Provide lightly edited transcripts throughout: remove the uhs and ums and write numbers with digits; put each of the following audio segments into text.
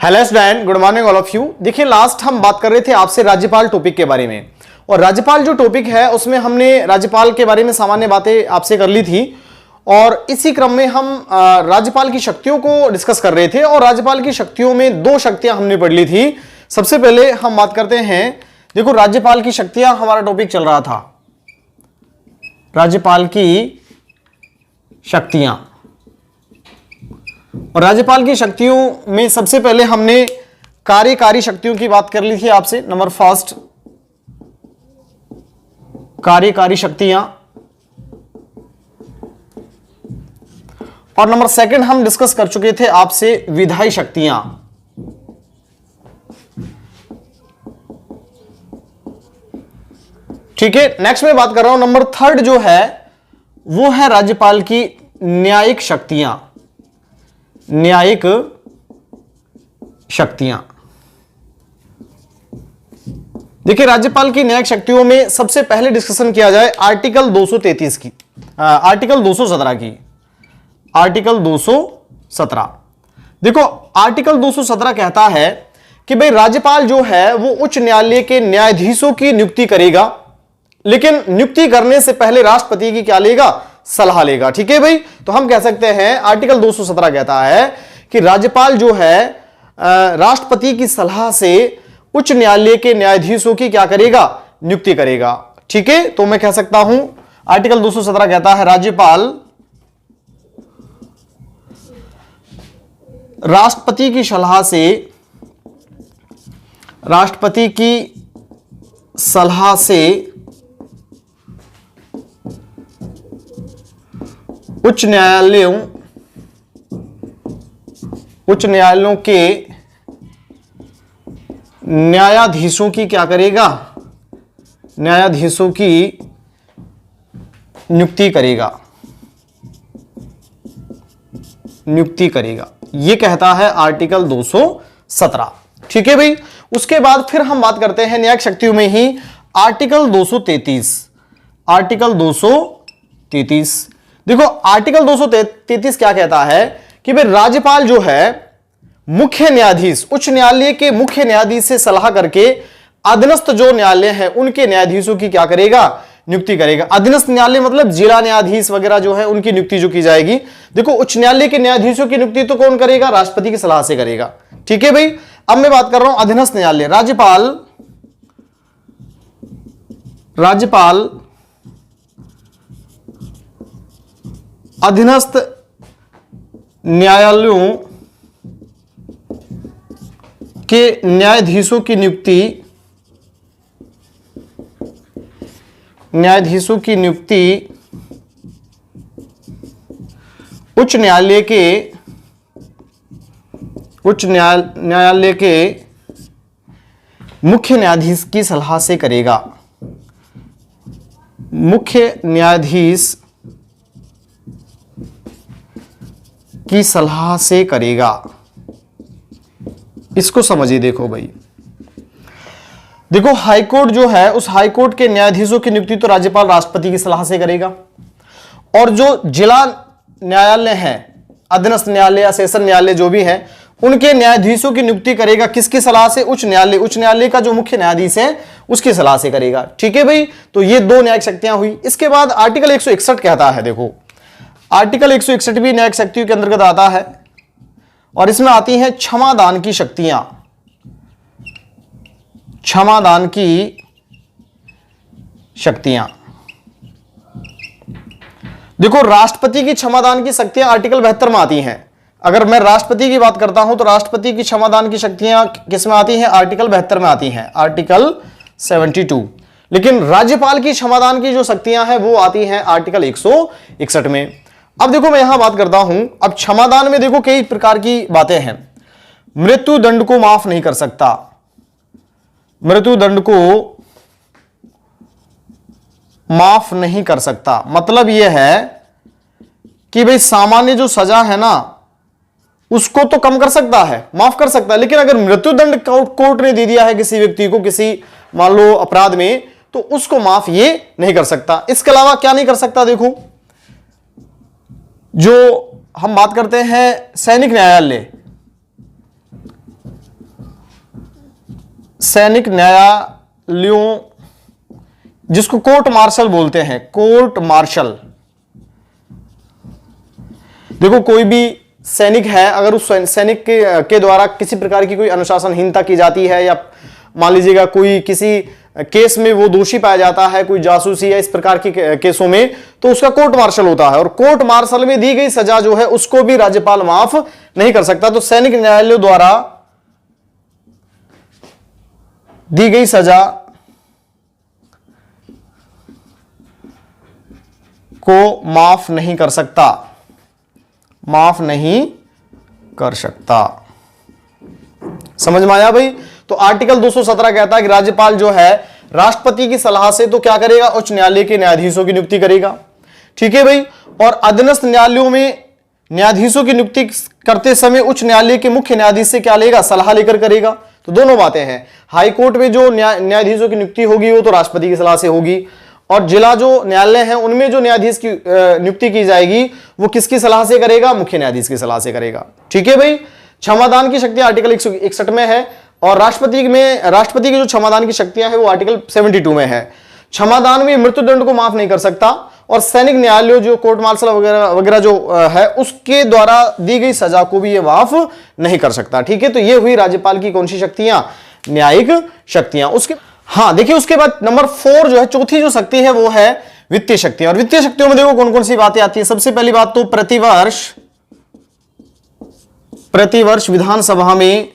Hello student, good morning all of you. देखिए, last हम बात कर रहे थे आपसे राज्यपाल टॉपिक के बारे में, और राज्यपाल जो टॉपिक है उसमें हमने राज्यपाल के बारे में सामान्य बातें आपसे कर ली थी, और इसी क्रम में हम राज्यपाल की शक्तियों को डिस्कस कर रहे थे। और राज्यपाल की शक्तियों में दो शक्तियां हमने पढ़ ली थी। सबसे पहले हम बात करते हैं, देखो राज्यपाल की शक्तियां हमारा टॉपिक चल रहा था, राज्यपाल की शक्तियां। और राज्यपाल की शक्तियों में सबसे पहले हमने कार्यकारी शक्तियों की बात कर ली थी आपसे। नंबर फर्स्ट, कार्यकारी शक्तियां, और नंबर सेकंड हम डिस्कस कर चुके थे आपसे विधायी शक्तियां। ठीक है, नेक्स्ट में बात कर रहा हूं, नंबर थर्ड जो है वो है राज्यपाल की न्यायिक शक्तियां। न्यायिक शक्तियां, देखिए राज्यपाल की न्यायिक शक्तियों में सबसे पहले डिस्कशन किया जाए आर्टिकल 233 की, आर्टिकल 217 की। आर्टिकल 217, देखो आर्टिकल 217 कहता है कि भाई राज्यपाल जो है वो उच्च न्यायालय के न्यायाधीशों की नियुक्ति करेगा, लेकिन नियुक्ति करने से पहले राष्ट्रपति की क्या लेगा, सलाह लेगा। ठीक है भाई, तो हम कह सकते हैं आर्टिकल 217 कहता है कि राज्यपाल जो है राष्ट्रपति की सलाह से उच्च न्यायालय के न्यायाधीशों की क्या करेगा, नियुक्ति करेगा। ठीक है, तो मैं कह सकता हूं आर्टिकल 217 कहता है राज्यपाल राष्ट्रपति की सलाह से, राष्ट्रपति की सलाह से उच्च न्यायालयों के न्यायाधीशों की क्या करेगा, न्यायाधीशों की नियुक्ति करेगा, नियुक्ति करेगा। यह कहता है आर्टिकल 217। ठीक है भाई, उसके बाद फिर हम बात करते हैं न्यायिक शक्तियों में ही आर्टिकल 233। आर्टिकल 233, देखो आर्टिकल 233 क्या कहता है कि भाई राज्यपाल जो है मुख्य न्यायाधीश, उच्च न्यायालय के मुख्य न्यायाधीश से सलाह करके अधीनस्थ जो न्यायालय है उनके न्यायाधीशों की क्या करेगा, नियुक्ति करेगा। अधीनस्थ न्यायालय मतलब जिला न्यायाधीश वगैरह जो है उनकी नियुक्ति जो की जाएगी। देखो उच्च न्यायालय के न्यायाधीशों की नियुक्ति तो कौन करेगा, राष्ट्रपति की सलाह से करेगा। ठीक है भाई, अब मैं बात कर रहा हूं अधीनस्थ न्यायालय। राज्यपाल अधीनस्थ न्यायालयों के न्यायाधीशों की नियुक्ति, न्यायाधीशों की नियुक्ति उच्च न्यायालय के मुख्य न्यायाधीश की सलाह से करेगा। मुख्य न्यायाधीश की सलाह से करेगा। इसको समझिए, देखो भाई, देखो हाईकोर्ट जो है उस हाईकोर्ट के न्यायाधीशों की नियुक्ति तो राज्यपाल राष्ट्रपति की सलाह से करेगा, और जो जिला न्यायालय है, अधीनस्थ न्यायालय या सेशन न्यायालय जो भी है, उनके न्यायाधीशों की नियुक्ति करेगा किसकी सलाह से, उच्च न्यायालय, उच्च न्यायालय का जो मुख्य न्यायाधीश है उसकी सलाह से करेगा। ठीक है भाई, तो ये दो न्यायिक शक्तियां हुई। इसके बाद आर्टिकल 161 कहता है, देखो आर्टिकल 161 भी न्यायिक शक्तियों के अंतर्गत आता है, और इसमें आती हैं क्षमादान की शक्तियां। क्षमादान की शक्तियां, देखो राष्ट्रपति की क्षमादान की शक्तियां आर्टिकल 72 में आती हैं। अगर मैं राष्ट्रपति की बात करता हूं तो राष्ट्रपति की क्षमादान की शक्तियां किस में आती हैं, आर्टिकल 72 में आती हैं, आर्टिकल 72। लेकिन राज्यपाल की क्षमादान की जो शक्तियां हैं वो आती हैं आर्टिकल 161 में। अब देखो मैं यहां बात करता हूं, अब क्षमादान में देखो कई प्रकार की बातें हैं। मृत्यु दंड को माफ नहीं कर सकता, मृत्यु दंड को माफ नहीं कर सकता, मतलब यह है कि भाई सामान्य जो सजा है ना उसको तो कम कर सकता है, माफ कर सकता है, लेकिन अगर मृत्यु दंड कोर्ट ने दे दिया है किसी व्यक्ति को किसी मान लो अपराध में, तो उसको माफ ये नहीं कर सकता। इसके अलावा क्या नहीं कर सकता, देखो जो हम बात करते हैं सैनिक न्यायालय, सैनिक न्यायालयों, जिसको कोर्ट मार्शल बोलते हैं, कोर्ट मार्शल। देखो कोई भी सैनिक है, अगर उस सैनिक के द्वारा किसी प्रकार की कोई अनुशासनहीनता की जाती है, या मान लीजिएगा कोई किसी केस में वो दोषी पाया जाता है, कोई जासूसी या इस प्रकार के केसों में, तो उसका कोर्ट मार्शल होता है। और कोर्ट मार्शल में दी गई सजा जो है उसको भी राज्यपाल माफ नहीं कर सकता। तो सैनिक न्यायालयों द्वारा दी गई सजा को माफ नहीं कर सकता, माफ नहीं कर सकता। समझ में आया भाई? तो आर्टिकल 217 कहता है कि राज्यपाल जो है राष्ट्रपति की सलाह से तो क्या करेगा, उच्च न्यायालय के न्यायाधीशों की नियुक्ति करेगा। ठीक है भाई। और अधीनस्थ न्यायालयों में न्यायाधीशों की नियुक्ति करते समय उच्च न्यायालय के मुख्य न्यायाधीश से क्या लेगा, सलाह लेकर करेगा। तो दोनों बातें हैं। हाई कोर्ट में जो न्यायाधीशों की नियुक्ति होगी वो तो राष्ट्रपति की सलाह से होगी, और जिला जो न्यायालय है उनमें जो न्यायाधीश की नियुक्ति की जाएगी वो किसकी सलाह से करेगा, मुख्य न्यायाधीश की सलाह से करेगा। ठीक है भाई। क्षमादान की शक्ति आर्टिकल 161 में है, और राष्ट्रपति की जो क्षमादान की शक्तियां है वो आर्टिकल 72 में है। क्षमादान में मृत्युदंड को माफ नहीं कर सकता, और सैनिक न्यायालय जो कोर्ट मार्शल वगैरह जो है उसके द्वारा दी गई सजा को भी ये माफ नहीं कर सकता। ठीक है। तो ये हुई राज्यपाल की कौन सी शक्तियां, न्यायिक शक्तियां। उसके हाँ देखिए, उसके बाद नंबर 4 जो है, चौथी जो शक्ति है वो है वित्तीय शक्तियां। और वित्तीय शक्तियों में देखो कौन कौन सी बातें आती है। सबसे पहली बात तो प्रतिवर्ष विधानसभा में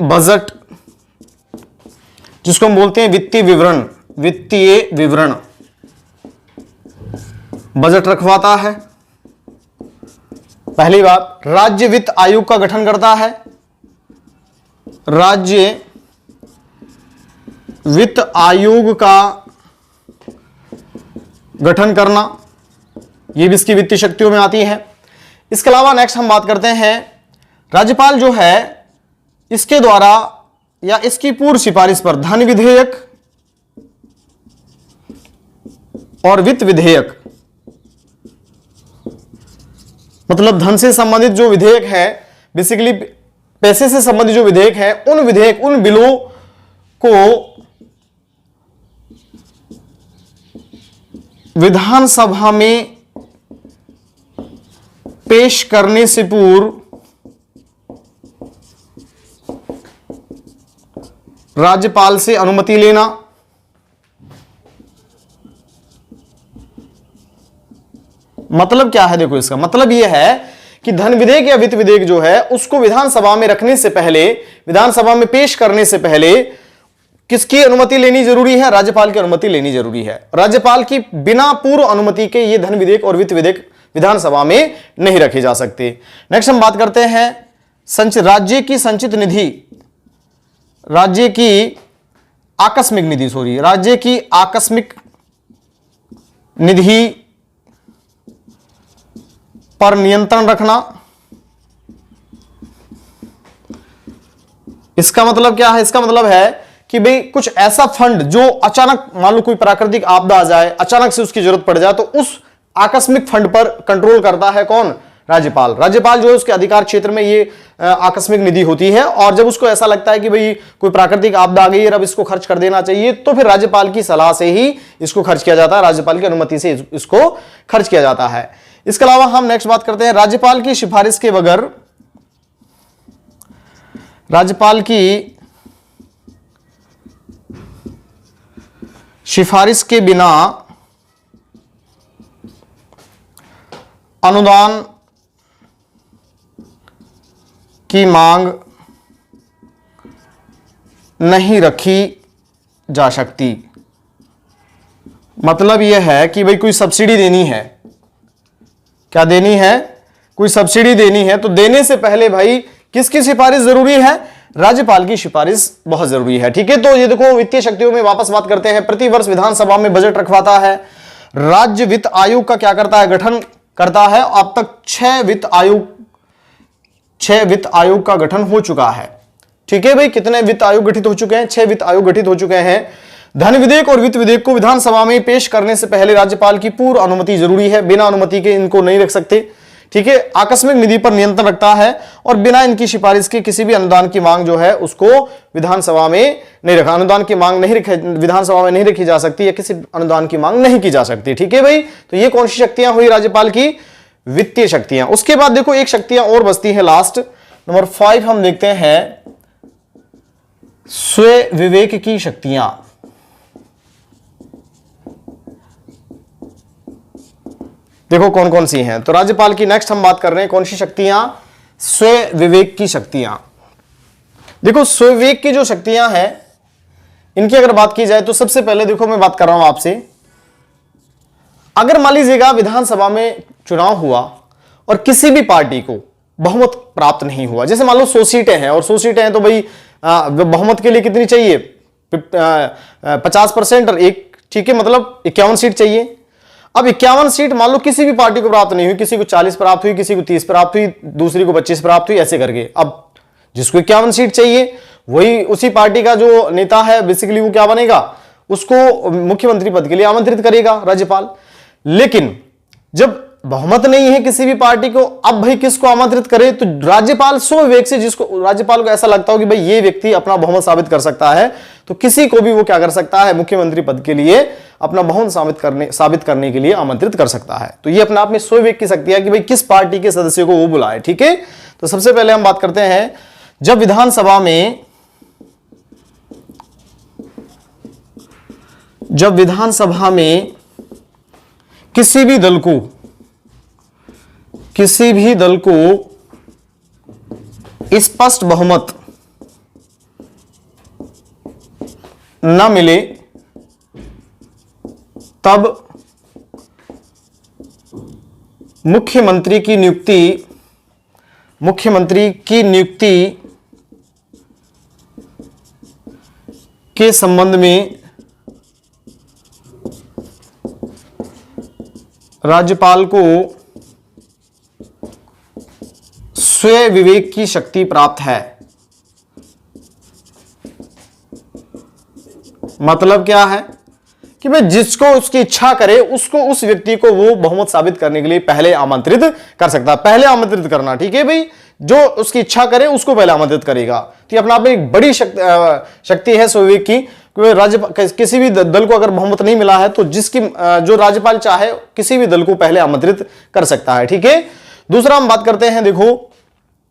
बजट, जिसको हम बोलते हैं वित्तीय विवरण बजट रखवाता है। पहली बात, राज्य वित्त आयोग का गठन करता है। राज्य वित्त आयोग का गठन करना, यह भी इसकी वित्तीय शक्तियों में आती है। इसके अलावा नेक्स्ट हम बात करते हैं, राज्यपाल जो है इसके द्वारा या इसकी पूर्व सिफारिश पर धन विधेयक और वित्त विधेयक, मतलब धन से संबंधित जो विधेयक है, बेसिकली पैसे से संबंधित जो विधेयक है, उन बिलों को विधानसभा में पेश करने से पूर्व राज्यपाल से अनुमति लेना। मतलब क्या है, देखो इसका मतलब यह है कि धन विधेयक या वित्त विधेयक जो है उसको विधानसभा में रखने से पहले, विधानसभा में पेश करने से पहले किसकी अनुमति लेनी जरूरी है, राज्यपाल की अनुमति लेनी जरूरी है। राज्यपाल की बिना पूर्व अनुमति के ये धन विधेयक और वित्त विधेयक विधानसभा में नहीं रखे जा सकते। नेक्स्ट हम बात करते हैं राज्य की संचित निधि, राज्य की आकस्मिक निधि पर नियंत्रण रखना। इसका मतलब क्या है, इसका मतलब है कि भाई कुछ ऐसा फंड जो अचानक, मान लो कोई प्राकृतिक आपदा आ जाए, अचानक से उसकी जरूरत पड़ जाए, तो उस आकस्मिक फंड पर कंट्रोल करता है कौन, राज्यपाल। राज्यपाल जो है उसके अधिकार क्षेत्र में ये आकस्मिक निधि होती है, और जब उसको ऐसा लगता है कि भाई कोई प्राकृतिक आपदा आ गई है, अब इसको खर्च कर देना चाहिए, तो फिर राज्यपाल की सलाह से ही इसको खर्च किया जाता है, राज्यपाल की अनुमति से इसको खर्च किया जाता है। इसके अलावा हम नेक्स्ट बात करते हैं, राज्यपाल की सिफारिश के बगैर, राज्यपाल की सिफारिश के बिना अनुदान की मांग नहीं रखी जा सकती। मतलब यह है कि भाई कोई सब्सिडी देनी है, क्या देनी है, कोई सब्सिडी देनी है, तो देने से पहले भाई किसकी सिफारिश जरूरी है, राज्यपाल की सिफारिश बहुत जरूरी है। ठीक है। तो ये देखो वित्तीय शक्तियों में वापस बात करते हैं। प्रतिवर्ष विधानसभा में बजट रखवाता है। राज्य वित्त आयोग का क्या करता है, गठन करता है। अब तक 6 वित्त आयोग का गठन हो चुका है। ठीक है भाई, कितने वित्त आयोग गठित हो चुके हैं, 6 वित्त आयोग गठित हो चुके हैं। धन विधेयक और वित्त विधेयक को विधानसभा में पेश करने से पहले राज्यपाल की पूर्व अनुमति जरूरी है, बिना अनुमति के इनको नहीं रख सकते। ठीक है, आकस्मिक निधि पर नियंत्रण रखता है और बिना इनकी सिफारिश के किसी भी अनुदान की मांग जो है उसको विधानसभा में नहीं रखा, अनुदान की मांग नहीं विधानसभा में नहीं रखी जा सकती या किसी अनुदान की मांग नहीं की जा सकती। ठीक है भाई, तो ये कौन सी शक्तियां हुई राज्यपाल की? वित्तीय शक्तियां। उसके बाद देखो एक शक्तियां और बचती है, लास्ट नंबर 5 हम देखते हैं स्वयं विवेक की शक्तियां। देखो कौन कौन सी हैं, तो राज्यपाल की नेक्स्ट हम बात कर रहे हैं कौन सी शक्तियां? स्वयं विवेक की शक्तियां। देखो स्वयं विवेक की जो शक्तियां हैं इनकी अगर बात की जाए तो सबसे पहले देखो मैं बात कर रहा हूं आपसे, अगर मान लीजिएगा विधानसभा में चुनाव हुआ और किसी भी पार्टी को बहुमत प्राप्त नहीं हुआ, जैसे मान लो 100 सीटें हैं और 100 सीटें हैं तो भाई बहुमत के लिए कितनी चाहिए? 50% और एक, ठीक है, मतलब 51 सीट चाहिए। अब 51 सीट मान लो किसी भी पार्टी को प्राप्त नहीं हुई, किसी को 40 प्राप्त हुई, किसी को 30 प्राप्त हुई, दूसरी को 25 प्राप्त हुई, ऐसे करके। अब जिसको 51 सीट चाहिए वही उसी पार्टी का जो नेता है बेसिकली वो क्या बनेगा? उसको मुख्यमंत्री पद के लिए आमंत्रित करेगा राज्यपाल। लेकिन जब बहुमत नहीं है किसी भी पार्टी को, अब भाई किसको आमंत्रित करे? तो राज्यपाल स्वविवेक से, जिसको राज्यपाल को ऐसा लगता हो कि भाई ये व्यक्ति अपना बहुमत साबित कर सकता है, तो किसी को भी वो क्या कर सकता है? मुख्यमंत्री पद के लिए अपना बहुमत साबित करने के लिए आमंत्रित कर सकता है। तो ये अपने आप में स्वविवेक की शक्ति है कि भाई किस पार्टी के सदस्य को वो बुलाए। ठीक है, तो सबसे पहले हम बात करते हैं, जब विधानसभा में किसी भी दल को स्पष्ट बहुमत न मिले तब मुख्यमंत्री की नियुक्ति के संबंध में राज्यपाल को स्वयं विवेक की शक्ति प्राप्त है। मतलब क्या है कि भाई जिसको उसकी इच्छा करे उसको, उस व्यक्ति को वो बहुमत साबित करने के लिए पहले आमंत्रित कर सकता है। पहले आमंत्रित करना, ठीक है भाई, जो उसकी इच्छा करे उसको पहले आमंत्रित करेगा। तो अपने आप में एक बड़ी शक्ति है स्वविवेक की। राज्यपाल किसी भी दल को अगर बहुमत नहीं मिला है तो जो राज्यपाल चाहे किसी भी दल को पहले आमंत्रित कर सकता है। ठीक है, दूसरा हम बात करते हैं, देखो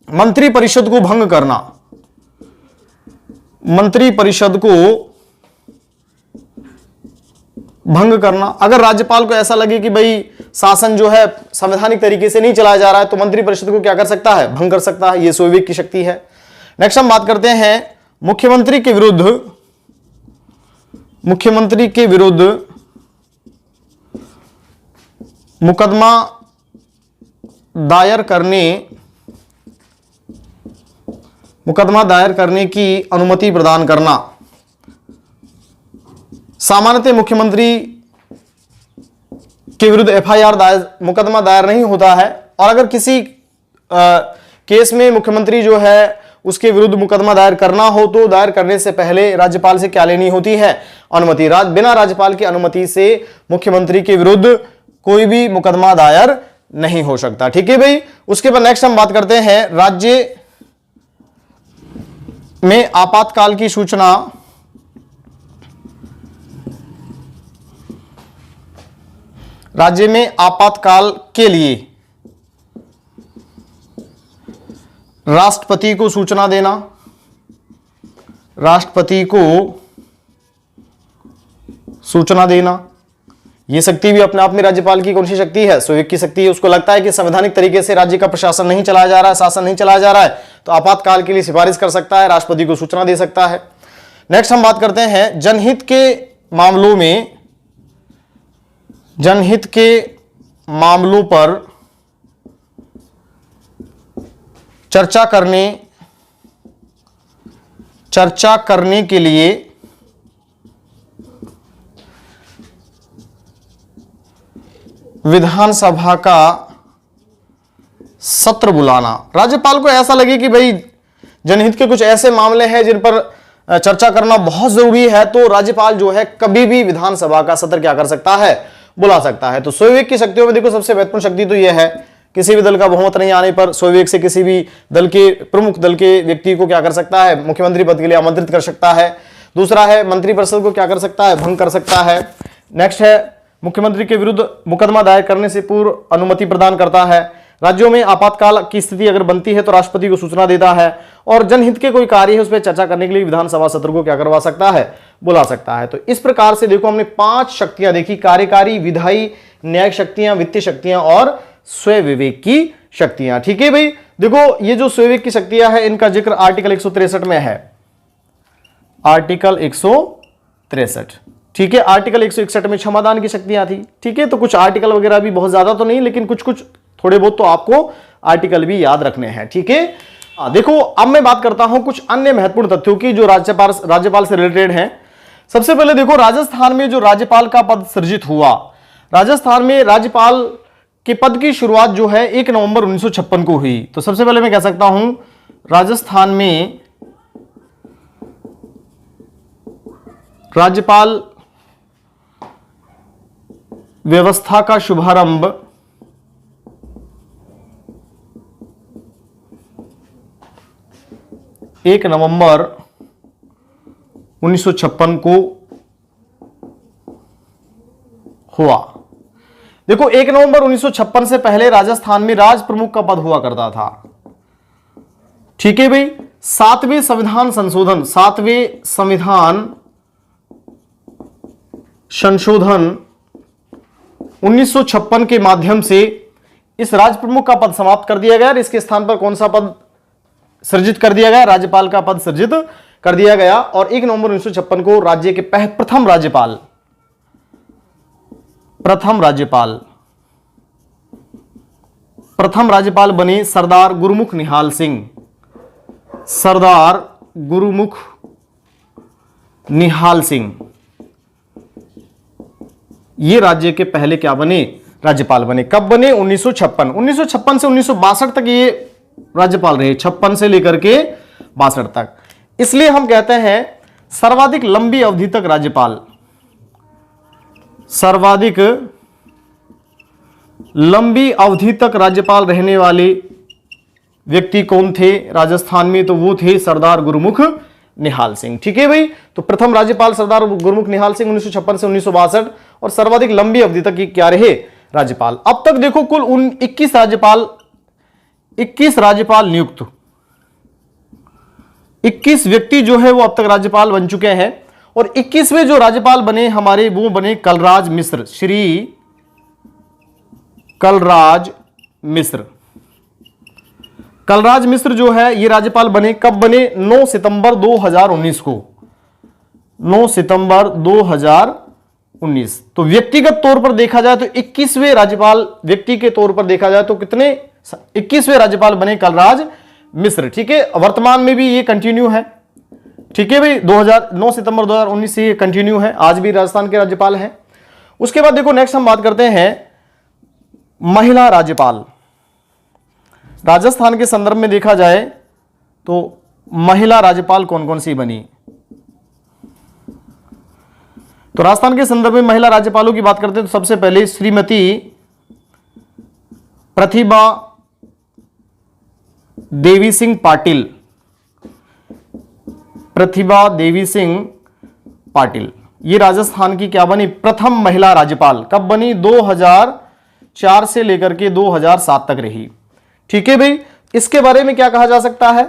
मंत्रिपरिषद को भंग करना। मंत्रिपरिषद को भंग करना, अगर राज्यपाल को ऐसा लगे कि भाई शासन जो है संवैधानिक तरीके से नहीं चलाया जा रहा है तो मंत्रिपरिषद को क्या कर सकता है? भंग कर सकता है। यह स्वविवेक की शक्ति है। नेक्स्ट हम बात करते हैं मुख्यमंत्री के विरुद्ध मुकदमा दायर करने की अनुमति प्रदान करना। सामान्यतः मुख्यमंत्री के विरुद्ध मुकदमा दायर नहीं होता है, और अगर किसी केस में मुख्यमंत्री जो है उसके विरुद्ध मुकदमा दायर करना हो तो दायर करने से पहले राज्यपाल से क्या लेनी होती है? अनुमति। बिना राज्यपाल की अनुमति से मुख्यमंत्री के विरुद्ध कोई भी मुकदमा दायर नहीं हो सकता। ठीक है भाई, उसके बाद नेक्स्ट हम बात करते हैं राज्य में आपातकाल की सूचना। राज्य में आपातकाल के लिए राष्ट्रपति को सूचना देना। राष्ट्रपति को सूचना देना, यह शक्ति भी अपने आप में राज्यपाल की कौन सी शक्ति है? स्वविवेक की शक्ति है। उसको लगता है कि संवैधानिक तरीके से राज्य का प्रशासन नहीं चलाया जा रहा है, शासन नहीं चलाया जा रहा है, तो आपातकाल के लिए सिफारिश कर सकता है, राष्ट्रपति को सूचना दे सकता है। नेक्स्ट हम बात करते हैं जनहित के मामलों पर चर्चा करने के लिए विधानसभा का सत्र बुलाना। राज्यपाल को ऐसा लगे कि भाई जनहित के कुछ ऐसे मामले हैं जिन पर चर्चा करना बहुत जरूरी है, तो राज्यपाल जो है कभी भी विधानसभा का सत्र क्या कर सकता है? बुला सकता है। तो स्वविवेक की शक्तियों में देखो सबसे महत्वपूर्ण शक्ति तो यह है किसी भी दल का बहुमत नहीं आने पर स्वविवेक से किसी भी दल के प्रमुख दल के व्यक्ति को क्या कर सकता है, मुख्यमंत्री पद के लिए आमंत्रित कर सकता है। दूसरा है मंत्रिपरिषद को क्या कर सकता है, भंग कर सकता है। नेक्स्ट है मुख्यमंत्री के विरुद्ध मुकदमा दायर करने से पूर्व अनुमति प्रदान करता है। राज्यों में आपातकाल की स्थिति अगर बनती है तो राष्ट्रपति को सूचना देता है। और जनहित के कोई कार्य है उस पर चर्चा करने के लिए विधानसभा सत्र को क्या करवा सकता है, बुला सकता है। तो इस प्रकार से देखो हमने 5 शक्तियां देखी, कार्यकारी, विधायी, न्यायिक शक्तियां, वित्तीय शक्तियां और स्वयं विवेक की शक्तियां। ठीक है भाई, देखो ये जो स्वयं विवेक की शक्तियां है इनका जिक्र आर्टिकल 163 में है, आर्टिकल 163। ठीक है, आर्टिकल 161 में क्षमादान की शक्तियां थी। ठीक है, तो कुछ आर्टिकल वगैरह भी बहुत ज्यादा तो नहीं, लेकिन कुछ कुछ थोड़े बहुत तो आपको आर्टिकल भी याद रखने हैं। ठीक है, देखो अब मैं बात करता हूं कुछ अन्य महत्वपूर्ण तथ्यों की जो राज्यपाल से रिलेटेड हैं। सबसे पहले देखो राजस्थान में जो राज्यपाल का पद सृजित हुआ, राजस्थान में राज्यपाल के पद की शुरुआत जो है 1 नवंबर 1956 को हुई। तो सबसे पहले मैं कह सकता हूं राजस्थान में राज्यपाल व्यवस्था का शुभारंभ 1 नवंबर 1956 को हुआ। देखो 1 नवंबर 1956 से पहले राजस्थान में राज प्रमुख का पद हुआ करता था। ठीक है भाई, 7वें संविधान संशोधन 1956 के माध्यम से इस राज प्रमुख का पद समाप्त कर दिया गया और इसके स्थान पर कौन सा पद सृजित कर दिया गया, राज्यपाल का पद सृजित कर दिया गया। और 1 नवंबर 1956 को राज्य के प्रथम राज्यपाल बने सरदार गुरुमुख निहाल सिंह। सरदार गुरुमुख निहाल सिंह ये राज्य के पहले क्या बने, राज्यपाल बने। कब बने, 1956 से 1962 तक ये राज्यपाल रहे, 56 से लेकर के 62 तक। इसलिए हम कहते हैं सर्वाधिक लंबी अवधि तक राज्यपाल, सर्वाधिक लंबी अवधि तक राज्यपाल रहने वाले व्यक्ति कौन थे राजस्थान में, तो वो थे सरदार गुरुमुख निहाल सिंह। ठीक है भाई, तो प्रथम राज्यपाल सरदार गुरुमुख निहाल सिंह 1956 से 1962 और सर्वाधिक लंबी अवधि तक ये क्या रहे, राज्यपाल। अब तक देखो कुल 21 राज्यपाल नियुक्त, 21 व्यक्ति जो है वो अब तक राज्यपाल बन चुके हैं। और 21वें जो राज्यपाल बने हमारे वो बने कलराज मिश्र, श्री कलराज मिश्र। कलराज मिश्र जो है ये राज्यपाल बने, कब बने, 9 सितंबर 2019 को, 9 सितंबर 2019। तो व्यक्तिगत तौर पर देखा जाए तो 21वें राज्यपाल, व्यक्ति के तौर पर देखा जाए तो कितने, 21वें राज्यपाल बने कलराज मिश्र। ठीक है, वर्तमान में भी ये कंटिन्यू है। ठीक है भाई, 9 सितंबर 2019 से ये कंटिन्यू है, आज भी राजस्थान के राज्यपाल हैं। उसके बाद देखो नेक्स्ट हम बात करते हैं महिला राज्यपाल। राजस्थान के संदर्भ में देखा जाए तो महिला राज्यपाल कौन कौन सी बनी, तो राजस्थान के संदर्भ में महिला राज्यपालों की बात करते हैं तो सबसे पहले श्रीमती प्रतिभा देवी सिंह पाटिल। प्रतिभा देवी सिंह पाटिल ये राजस्थान की क्या बनी, प्रथम महिला राज्यपाल। कब बनी, 2004 से लेकर के 2007 तक रही। ठीक है भाई, इसके बारे में क्या कहा जा सकता है,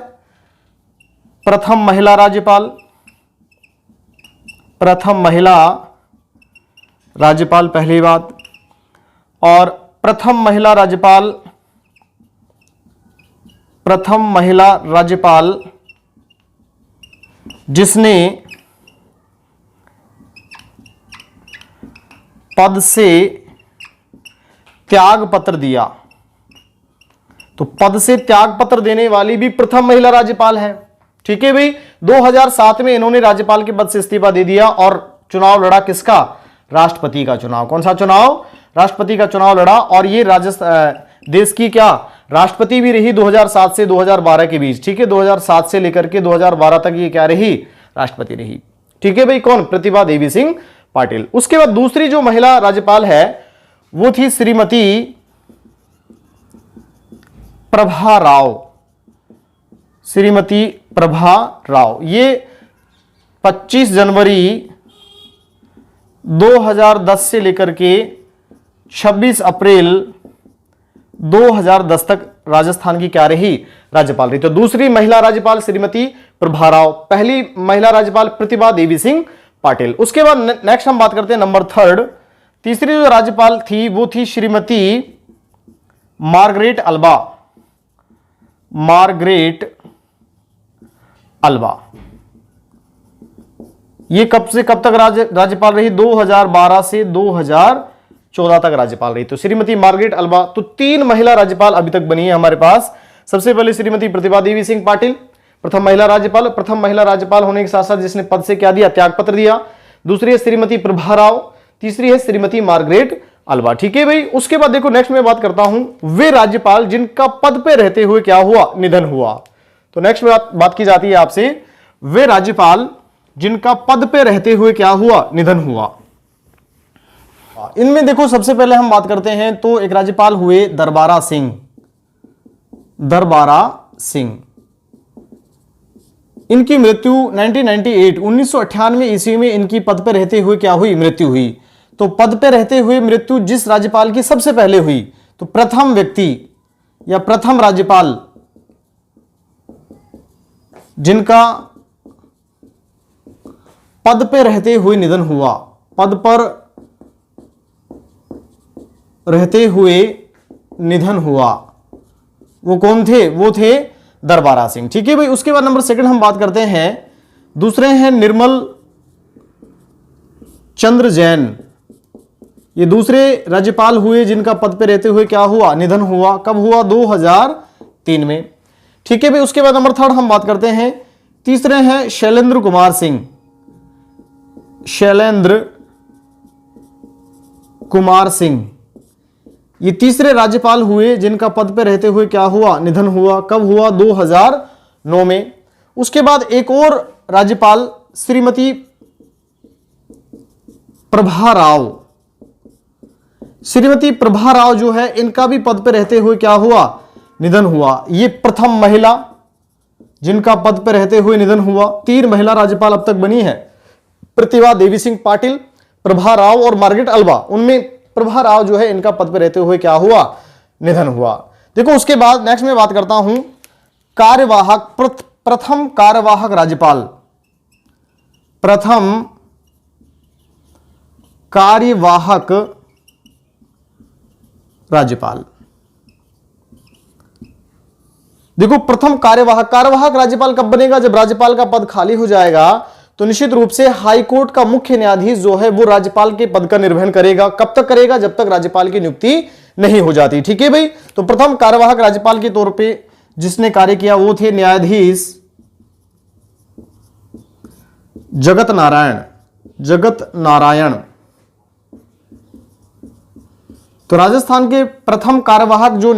प्रथम महिला राज्यपाल, प्रथम महिला राज्यपाल पहली बात। और प्रथम महिला राज्यपाल जिसने पद से त्याग पत्र दिया, तो पद से त्याग पत्र देने वाली भी प्रथम महिला राज्यपाल है। ठीक है भाई, 2007 में इन्होंने राज्यपाल के पद से इस्तीफा दे दिया और चुनाव लड़ा, किसका, राष्ट्रपति का चुनाव। कौन सा चुनाव, राष्ट्रपति का चुनाव लड़ा। और ये देश की क्या राष्ट्रपति भी रही 2007 से 2012 के बीच। ठीक है, 2007 से लेकर के 2012 तक ये क्या रही, राष्ट्रपति रही। ठीक है भाई, कौन, प्रतिभा देवी सिंह पाटिल। उसके बाद दूसरी जो महिला राज्यपाल है वो थी श्रीमती प्रभा राव, श्रीमती प्रभा राव, ये 25 जनवरी 2010 से लेकर के 26 अप्रैल 2010 तक राजस्थान की क्या रही, राज्यपाल रही। तो दूसरी महिला राज्यपाल श्रीमती प्रभा राव, पहली महिला राज्यपाल प्रतिभा देवी सिंह पाटिल। उसके बाद नेक्स्ट हम बात करते हैं नंबर थर्ड, तीसरी जो राज्यपाल थी वो थी Shrimati Margaret alba, Margaret alba. ये कब से कब तक राज्यपाल रही, 2012 से 2014 तक राज्यपाल रही। तो श्रीमती मार्गरेट अल्बा, तो 3 महिला राज्यपाल अभी तक बनी है हमारे पास। सबसे पहले श्रीमती प्रतिभा देवी सिंह पाटिल, प्रथम महिला राज्यपाल होने के साथ साथ जिसने पद से क्या दिया, त्यागपत्र दिया। दूसरी है श्रीमती प्रभा राव, तीसरी है श्रीमती मार्गरेट अल्बा। ठीक है भाई। उसके बाद देखो नेक्स्ट मैं बात करता हूं वे राज्यपाल जिनका पद पे रहते हुए क्या हुआ, निधन हुआ। तो नेक्स्ट बात की जाती है आपसे, वे राज्यपाल जिनका पद पे रहते हुए क्या हुआ, निधन हुआ। इनमें देखो सबसे पहले हम बात करते हैं तो एक राज्यपाल हुए दरबारा सिंह, दरबारा सिंह। इनकी मृत्यु 1998 ईस्वी में इनकी पद पे रहते हुए क्या हुई, मृत्यु हुई। तो पद पे रहते हुए मृत्यु जिस राज्यपाल की सबसे पहले हुई, तो प्रथम व्यक्ति या प्रथम राज्यपाल जिनका पद पे रहते हुए निधन हुआ, पद पर रहते हुए निधन हुआ, वो कौन थे, वो थे दरबारा सिंह। ठीक है भाई। उसके बाद नंबर सेकंड हम बात करते हैं, दूसरे हैं निर्मल चंद्र जैन। ये दूसरे राज्यपाल हुए जिनका पद पे रहते हुए क्या हुआ, निधन हुआ। कब हुआ, 2003 में। ठीक है भाई। उसके बाद नंबर थर्ड हम बात करते हैं, तीसरे हैं शैलेंद्र कुमार सिंह, शैलेंद्र कुमार सिंह। ये तीसरे राज्यपाल हुए जिनका पद पे रहते हुए क्या हुआ, निधन हुआ। कब हुआ, 2009 में। उसके बाद एक और राज्यपाल श्रीमती प्रभा राव, श्रीमती प्रभा राव जो है इनका भी पद पे रहते हुए क्या हुआ, निधन हुआ। ये प्रथम महिला जिनका पद पे रहते हुए निधन हुआ। 3 महिला राज्यपाल अब तक बनी है, प्रतिभा देवी सिंह पाटिल, प्रभा राव और मार्गरेट अल्बा। उनमें प्रभा राव जो है इनका पद पे रहते हुए क्या हुआ, निधन हुआ। देखो उसके बाद नेक्स्ट मैं बात करता हूं कार्यवाहक, प्रथम कार्यवाहक राज्यपाल, प्रथम कार्यवाहक राज्यपाल। देखो प्रथम कार्यवाहक राज्यपाल कब बनेगा, जब राज्यपाल का पद खाली हो जाएगा तो निश्चित रूप से हाई कोर्ट का मुख्य न्यायाधीश जो है वो राज्यपाल के पद का निर्वहन करेगा। कब तक करेगा, जब तक राज्यपाल की नियुक्ति नहीं हो जाती। ठीक है भाई। तो प्रथम कार्यवाहक राज्यपाल के तौर पे जिसने कार्य किया वो थे न्यायाधीश जगत नारायण। तो राजस्थान के प्रथम कार्यवाहक जो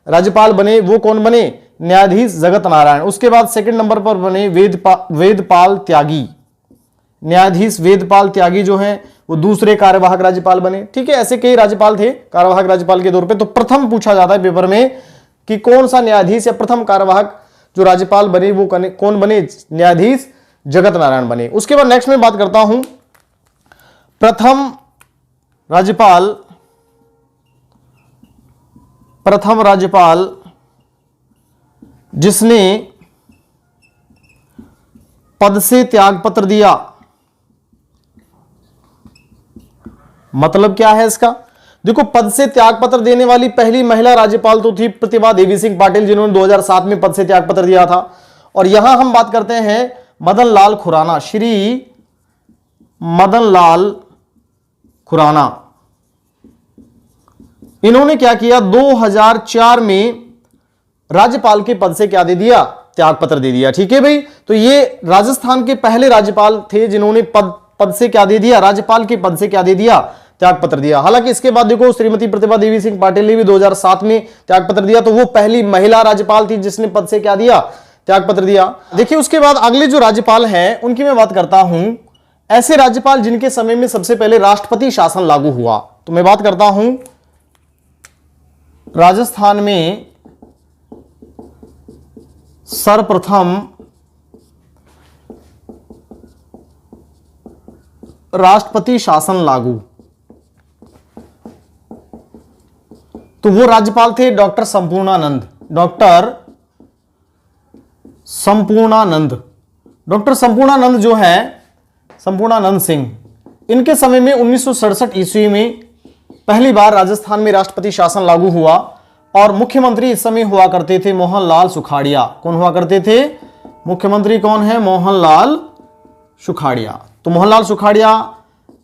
राज्यपाल बने वो कौन बने, न्यायाधीश जगत नारायण। उसके बाद सेकंड नंबर पर बने वेदपाल त्यागी, न्यायाधीश वेदपाल त्यागी जो हैं वो दूसरे कार्यवाहक राज्यपाल बने। ठीक है। ऐसे कई राज्यपाल थे कार्यवाहक राज्यपाल के तौर पे। तो प्रथम पूछा जाता है पेपर में कि कौन सा न्यायाधीश या प्रथम कार्यवाहक जो राज्यपाल बने वो कौन बने, न्यायाधीश जगत नारायण बने। उसके बाद नेक्स्ट में बात करता हूं प्रथम राज्यपाल जिसने पद से त्यागपत्र दिया। मतलब क्या है इसका, देखो पद से त्यागपत्र देने वाली पहली महिला राज्यपाल तो थी प्रतिभा देवी सिंह पाटिल जिन्होंने 2007 में पद से त्यागपत्र दिया था। और यहां हम बात करते हैं मदन लाल खुराना, श्री मदन लाल खुराना। इन्होंने क्या किया, 2004 में राज्यपाल के पद से क्या दे दिया, त्यागपत्र दे दिया। ठीक है भाई। तो ये राजस्थान के पहले राज्यपाल थे जिन्होंने पद से क्या दे दिया, राज्यपाल के पद से क्या दे दिया, त्यागपत्र दिया। हालांकि इसके बाद देखो श्रीमती प्रतिभा देवी सिंह पाटिल ने भी 2007 में त्यागपत्र दिया, तो वो पहली महिला राज्यपाल थी जिसने पद से क्या दिया, त्यागपत्र दिया। देखिए उसके बाद अगले जो राज्यपाल हैं उनकी मैं बात करता हूं, ऐसे राज्यपाल जिनके समय में सबसे पहले राष्ट्रपति शासन लागू हुआ। तो मैं बात करता हूं राजस्थान में सर्वप्रथम राष्ट्रपति शासन लागू, तो वो राज्यपाल थे डॉक्टर संपूर्णानंद। डॉक्टर संपूर्णानंद जो है, संपूर्णानंद सिंह, इनके समय में 1967 ईस्वी में पहली बार राजस्थान में राष्ट्रपति शासन लागू हुआ और मुख्यमंत्री इस समय हुआ करते थे मोहनलाल सुखाड़िया। कौन हुआ करते थे? मुख्यमंत्री कौन है? मोहनलाल सुखाड़िया। तो मोहनलाल सुखाड़िया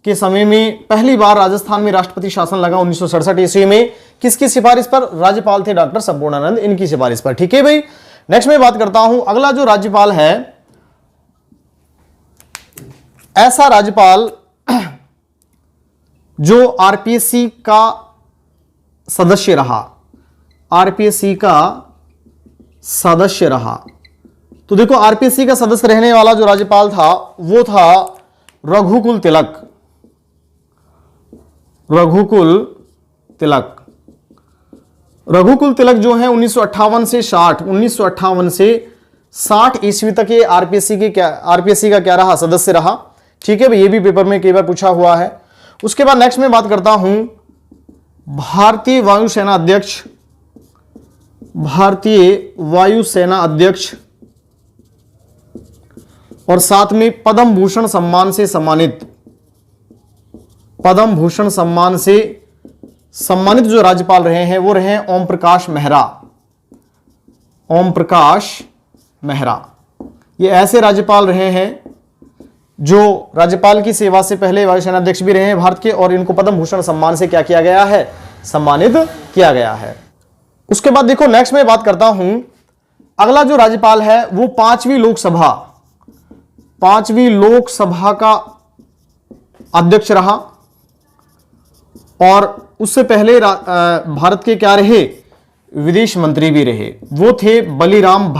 के समय में पहली बार राजस्थान में राष्ट्रपति शासन लगा 1967 ईस्वी में। किसकी सिफारिश पर? राज्यपाल थे डॉक्टर संपूर्णानंद, इनकी सिफारिश पर। ठीक है भाई। नेक्स्ट मैं बात करता हूं, अगला जो राज्यपाल है, ऐसा राज्यपाल जो आरपीएससी का सदस्य रहा, आरपीएससी का सदस्य रहा। तो देखो आरपीएससी का सदस्य रहने वाला जो राज्यपाल था वो था रघुकुल तिलक। रघुकुल तिलक जो है 1958 से 60 ईस्वी तक ये आरपीएससी का क्या रहा? सदस्य रहा। ठीक है भाई, ये भी पेपर में कई बार पूछा हुआ है। उसके बाद नेक्स्ट में बात करता हूं भारतीय वायुसेना अध्यक्ष और साथ में पद्म भूषण सम्मान से सम्मानित जो राज्यपाल रहे हैं वो रहे ओम प्रकाश मेहरा। ये ऐसे राज्यपाल रहे हैं जो राज्यपाल की सेवा से पहले वायुसेना अध्यक्ष भी रहे हैं भारत के, और इनको पद्म भूषण सम्मान से क्या किया गया है? सम्मानित किया गया है। उसके बाद देखो नेक्स्ट में बात करता हूं, अगला जो राज्यपाल है वो पांचवी लोकसभा का अध्यक्ष रहा और उससे पहले भारत के क्या रहे? विदेश मंत्री भी रहे। वो थे बलीराम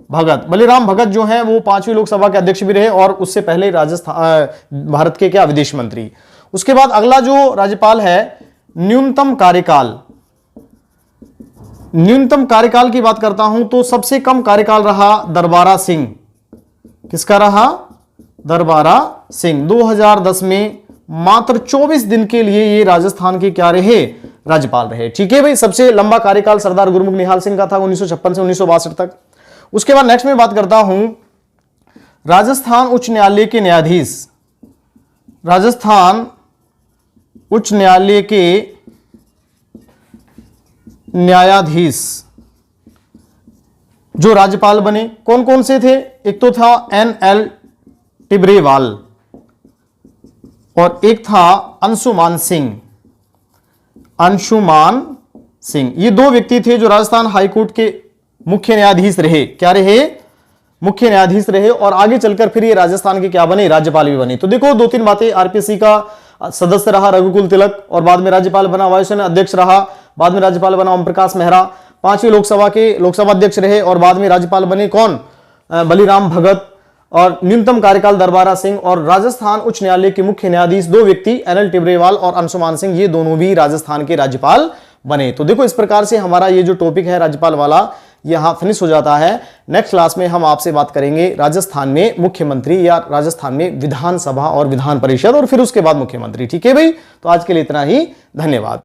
भगत जो हैं वो पांचवी लोकसभा के अध्यक्ष भी रहे और उससे पहले भारत के क्या? विदेश मंत्री। उसके बाद अगला जो राज्यपाल है, न्यूनतम कार्यकाल की बात करता हूं तो सबसे कम कार्यकाल रहा दरबारा सिंह। किसका रहा? दरबारा सिंह। 2010 में मात्र 24 दिन के लिए ये राजस्थान के क्या रहे? राज्यपाल रहे। ठीक है भाई। सबसे लंबा कार्यकाल सरदार गुरमुख निहाल सिंह का था 1956 से 1962 तक। उसके बाद नेक्स्ट में बात करता हूं राजस्थान उच्च न्यायालय के न्यायाधीश जो राज्यपाल बने, कौन कौन से थे? एक तो था NL टिब्रेवाल और एक था अंशुमान सिंह। ये दो व्यक्ति थे जो राजस्थान हाईकोर्ट के मुख्य न्यायाधीश रहे। क्या रहे? मुख्य न्यायाधीश रहे और आगे चलकर फिर ये राजस्थान के क्या बने? राज्यपाल भी बने। तो देखो दो तीन बातें, आरपीएससी का सदस्य रहा रघुकुल तिलक और बाद में राज्यपाल बना, वायुसेना अध्यक्ष रहा, बाद में राज्यपाल बना ओम प्रकाश मेहरा, पांचवी लोकसभा अध्यक्ष रहे और बाद में राज्यपाल बने कौन? बलीराम भगत, और न्यूनतम कार्यकाल दरबारा सिंह, और राजस्थान उच्च न्यायालय के मुख्य न्यायाधीश दो व्यक्ति NL टिब्रेवाल और अंशुमान सिंह, ये दोनों भी राजस्थान के राज्यपाल बने। तो देखो इस प्रकार से हमारा ये जो टॉपिक है राज्यपाल वाला यहां फिनिश हो जाता है। नेक्स्ट क्लास में हम आपसे बात करेंगे राजस्थान में मुख्यमंत्री या राजस्थान में विधानसभा और विधान परिषद और फिर उसके बाद मुख्यमंत्री। ठीक है भाई। तो आज के लिए इतना ही, धन्यवाद।